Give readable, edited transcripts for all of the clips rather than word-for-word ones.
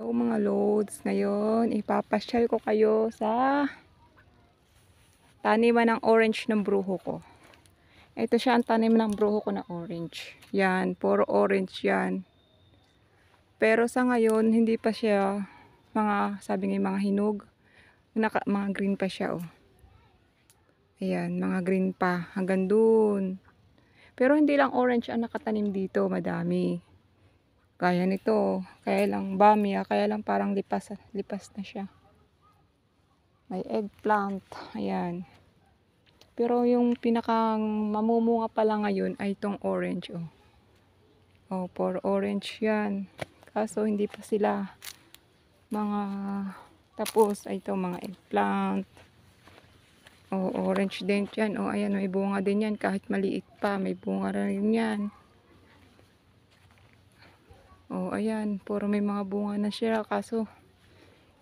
So mga loads, ngayon ipapasyal ko kayo sa taniman ng orange ng bruho ko. Ito siya ang tanim ng bruho ko na orange. Yan, puro orange yan. Pero sa ngayon, hindi pa siya sabi nga mga hinog. Mga green pa siya, oh. Ayan, mga green pa. Hanggang dun. Pero hindi lang orange ang nakatanim dito, madami. Kaya nito, kaya lang bamya, kaya lang parang lipas na siya. May eggplant, ayan. Pero yung pinakang mamumunga pala ngayon ay itong orange, oh. Oh, for orange yan. Kaso hindi pa sila mga tapos. Ay ito, mga eggplant. Oh, orange din yan. Oh, ayan, may bunga din yan. Kahit maliit pa, may bunga rin yan. Oh, ayan, puro may mga bunga na siya. Kaso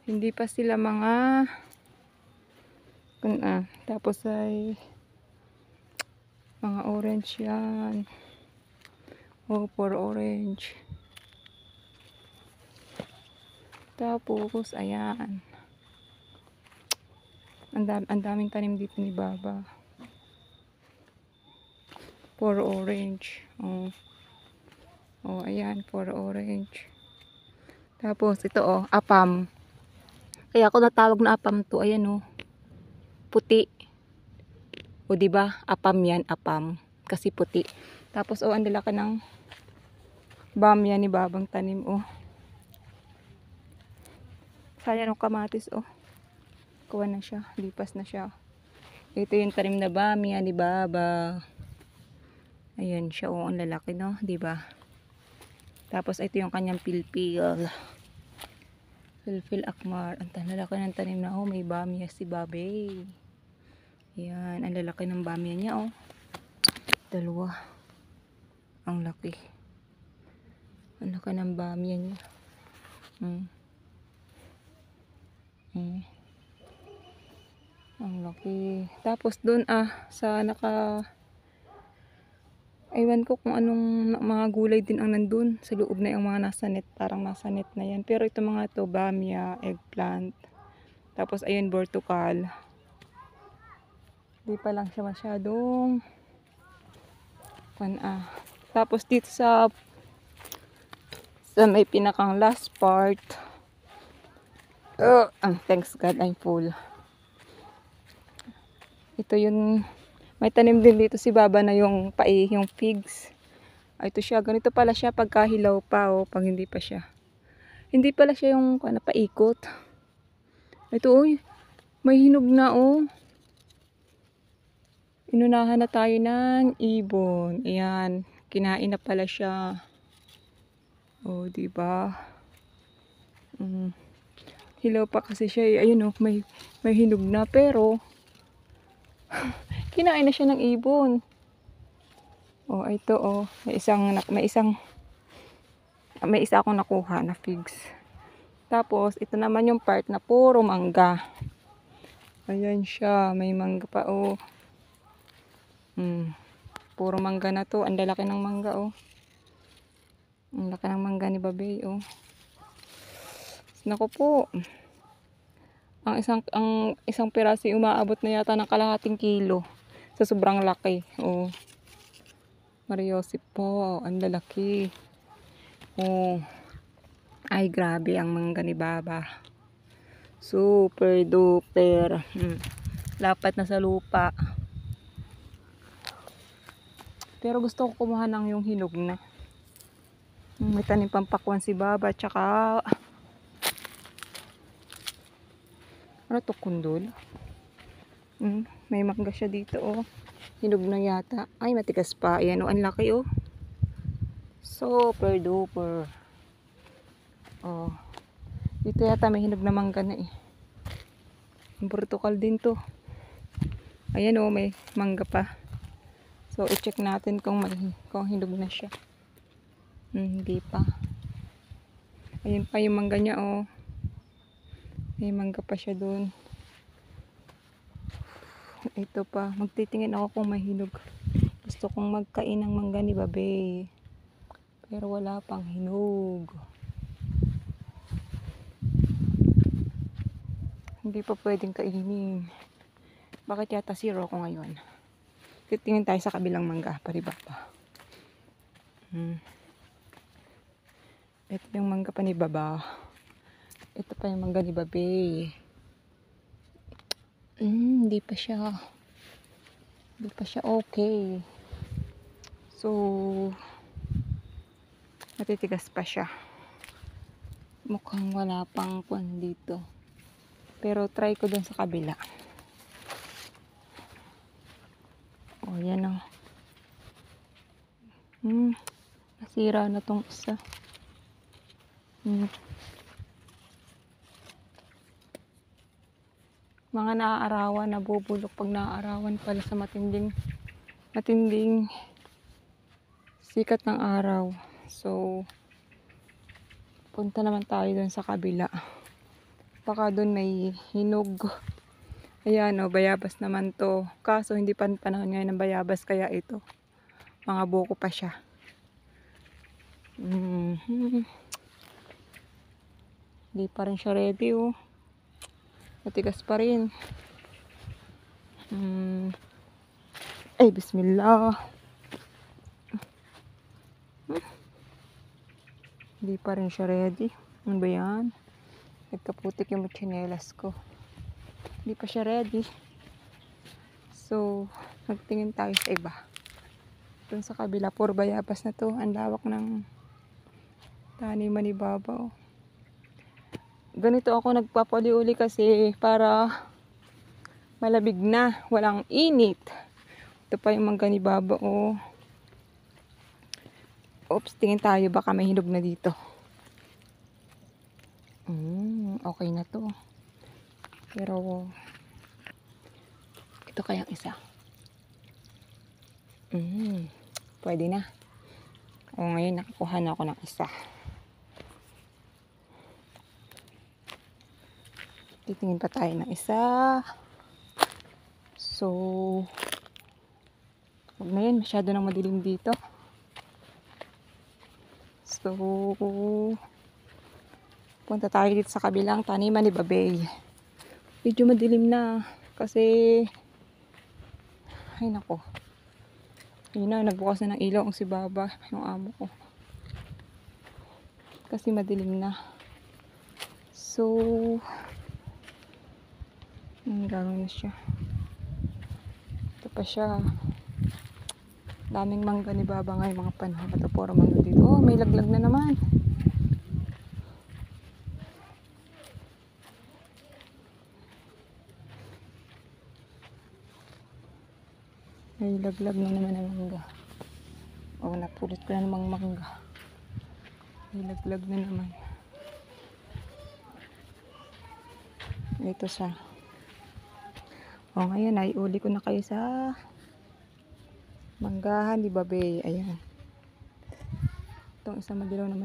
hindi pa sila mga tapos ay mga orange yan. Oh, for orange. Tapos ayan, ang daming tanim dito ni Baba. For orange. Oh. Oh, ayan, for orange. Tapos ito, oh, apam. Kaya ako natawag na apam to. Ayan, oh, puti. O di ba? Apam yan, apam. Kasi puti. Tapos oh, ang lalaki ng bamya ni Babang tanim, oh. Sayang ng kamatis, oh. Kuha na siya, lipas na siya. Ito yung tanim na bamya ni Baba. Ayan siya, oh, ang lalaki, no, di ba? Tapos ito yung kanyang pilpil. Pilpil akmar. Ang lalaki ng tanim na, oh, may bamya si Babe. Ayan, ang lalaki ng bamya niya, oh. Dalawa. Ang laki. Ang laki ng bamya niya. Ang laki. Tapos dun, sa ewan ko kung anong mga gulay din ang nandun. Sa loob na yung mga nasa net. Parang nasa net na yan. Pero ito mga to, bamya, eggplant. Tapos ayun, bortukal. Di pa lang siya masyadong tapos dito sa may pinakang last part. Thanks God, I'm full. Ito yung may tanim din dito si Baba na yung yung figs. Ito siya, ganito pala siya pagka hilaw pa, oh, pag hindi pa siya. Hindi pala siya yung paikot. Ito, oh, may hinog na, oh. Inunahan na tayo ng ibon. Ayan, kinain na pala siya. Oh, di ba? Hilaw pa kasi siya. Ayun, oh, may hinog na pero kinain na siya ng ibon. Oh, ito, oh, may isa akong nakuha na figs. Tapos ito naman yung part na puro mangga. Ayan siya, may mangga pa, oh. Puro mangga na to. Ang lalaki ng mangga, oh. Ang laki ng mangga ni Babe, oh. Naku po. Ang isang piraso umaabot na yata ng kalahating kilo. Sa sobrang laki, oh. Mariosip po, ang lalaki. Oh. Ay, grabe ang mangga ni Baba. Super duper. Lapat na sa lupa. Pero gusto ko kumuha ng yung hinog na. May tanim pampakwan si Baba. Tsaka ano to, kundol? May mangga siya dito, oh. Hinog na yata. Ay, matigas pa. Ayan, oh, ang laki, oh. Super duper. Oh. Dito yata may hinog na mangga na, eh. Bortukal din to. Ayan, oh, may mangga pa. So, i-check natin kung hinog na siya. Hindi pa. Ayun pa yung mangga niya, oh. May mangga pa siya doon. Ito pa. Magtitingin ako kung may hinog. Gusto kong magkain ng mangga ni Babe. Pero wala pang hinog. Hindi pa pwedeng kainin. Bakit yata zero ko ngayon? Titingin tayo sa kabilang mangga. Pariba pa. Ito yung mangga pa ni Baba. Ito pa yung mangga ni Babe. Hindi pa siya okay. So, matitigas pa siya. Mukhang wala pang kwan dito. Pero try ko dun sa kabila. O, yan o. Nasira na tong isa. Mga naaarawan, nabubulok pag naaarawan pala sa matinding sikat ng araw. So, punta naman tayo dun sa kabila. Baka dun may hinog. Ayan o, bayabas naman to. Kaso hindi pa panahon ngayon ng bayabas, kaya ito. Mga buko pa siya. Hindi pa rin siya ready o. Matigas pa rin. Ay, bismillah. Hindi pa rin siya ready. Ano ba yan? Nagkaputik yung tsinelas ko. Hindi pa siya ready. So, magtingin tayo sa iba. Doon sa kabila, puro bayabas na to. Ang lawak ng taniman ni Baba. Oh. Ganito ako nagpapali-uli kasi para malabig na. Walang init. Ito pa yung mangga ni Baba. Oh. Oops, tingin tayo. Baka may hinog na dito. Okay na to. Pero ito kayang isa. Pwede na. O ngayon nakakuha na ako ng isa. Titingin pa tayo ng isa. So, huwag na yun. Masyado nang madilim dito. So, punta tayo dito sa kabilang taniman ni Babay. Medyo madilim na. Kasi, ay nako. Yun na, nagbukas na ng ilaw ang si Baba, yung amo ko. Kasi madilim na. So, gano'n na siya. Ito pa siya. Daming mangga ni Baba ngayon mga panahon. Ito puro mangga dito. Oh, may laglag na naman. May laglag na naman ang mangga. Oh, napulot ko na namang mangga. May laglag na naman. Ito siya. O ngayon ay uli ko na kayo sa manggahan ni Babe. Ayan. Itong isa madilaw na.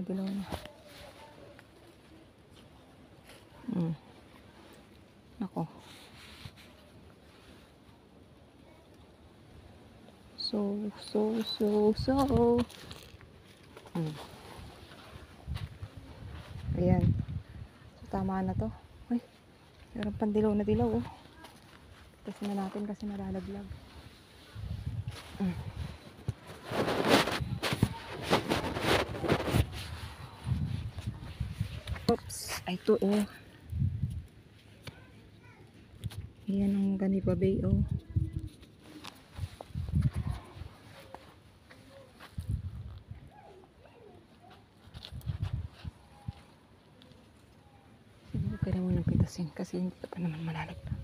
Ako. So. Ayan. So, tama na to. Ay, meron pang dilaw na dilaw. Oh. Kasi na natin kasi malalaglag. Oops. Ay, ito oh. Ayan ang gani Babe oh. Siguro kaya mo nang pitasin kasi hindi pa naman malalaglag.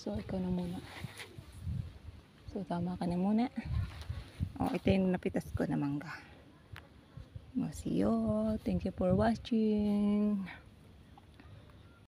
So, ikaw na muna. So, tama ka na muna. O, ito yung napitas ko na mangga. See you. Thank you for watching.